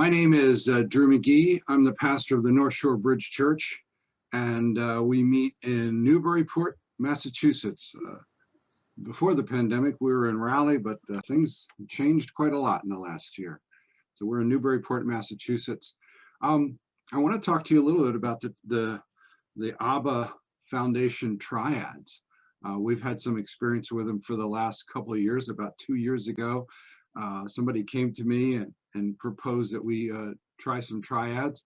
My name is Drew McGee. I'm the pastor of the North Shore Bridge Church, and we meet in Newburyport, Massachusetts. Before the pandemic, we were in Raleigh, but things changed quite a lot in the last year. So we're in Newburyport, Massachusetts. I want to talk to you a little bit about the Abba Foundation triads. We've had some experience with them for the last couple of years. About 2 years ago, somebody came to me and proposed that we try some triads.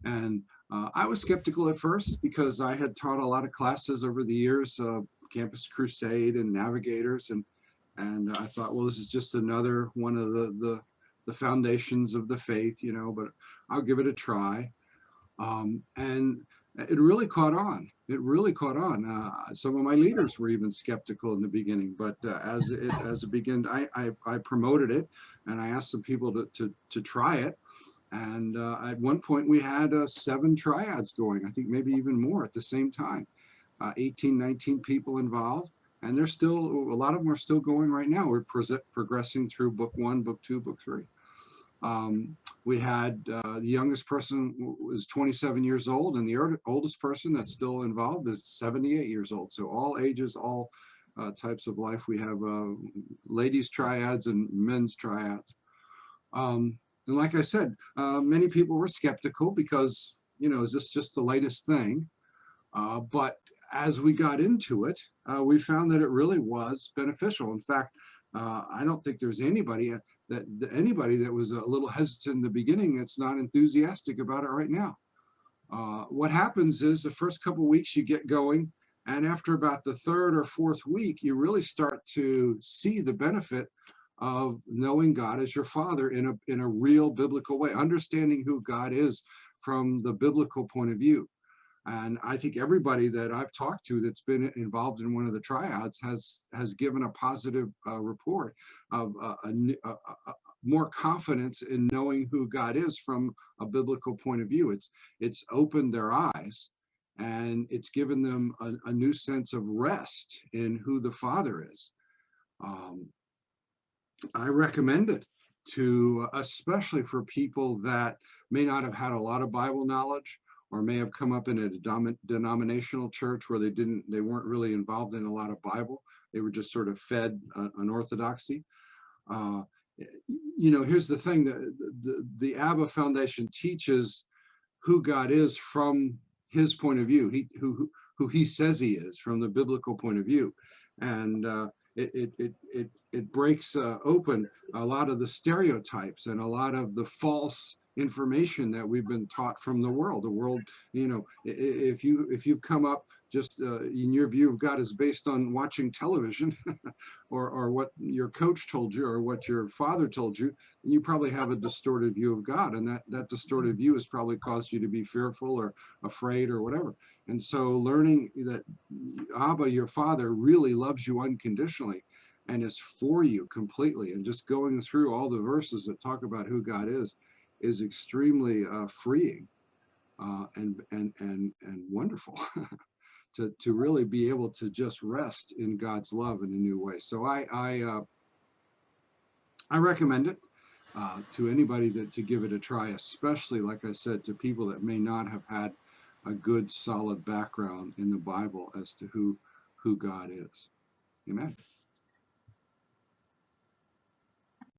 And I was skeptical at first because I had taught a lot of classes over the years, Campus Crusade and Navigators, and I thought, well, this is just another one of the foundations of the faith, but I'll give it a try. And it really caught on. It really caught on. Some of my leaders were even skeptical in the beginning, but as it began, I promoted it, and I asked some people to try it. And at one point we had 7 triads going, I think maybe even more at the same time, 18, 19 people involved. And there's still, a lot of them are still going right now. We're progressing through book 1, book 2, book 3. We had the youngest person was 27 years old, and the oldest person that's still involved is 78 years old. So all ages, all types of life. We have ladies triads and men's triads. And like I said, many people were skeptical because, is this just the latest thing? But as we got into it, we found that it really was beneficial. In fact, I don't think there's anybody that was a little hesitant in the beginning that's not enthusiastic about it right now. What happens is the first couple of weeks you get going, and after about the 3rd or 4th week, you really start to see the benefit of knowing God as your Father in a real biblical way, understanding who God is from the biblical point of view. And I think everybody that I've talked to that's been involved in one of the triads has given a positive report of more confidence in knowing who God is from a biblical point of view. It's opened their eyes, and it's given them a new sense of rest in who the Father is. I recommend it to, especially for people that may not have had a lot of Bible knowledge, or may have come up in a denominational church where they weren't really involved in a lot of Bible. They were just sort of fed an orthodoxy. Here's the thing: the Abba Foundation teaches who God is from His point of view, who He says He is from the biblical point of view, and it breaks open a lot of the stereotypes and a lot of the false information that we've been taught from the world. The world, if you've come up just in your view of God is based on watching television or what your coach told you or what your father told you, you probably have a distorted view of God, and that distorted view has probably caused you to be fearful or afraid or whatever. And so learning that Abba, your Father, really loves you unconditionally and is for you completely, and just going through all the verses that talk about who God is extremely freeing and wonderful to really be able to just rest in God's love in a new way. So I recommend it to anybody to give it a try, especially, like I said, to people that may not have had a good solid background in the Bible as to who God is. Amen.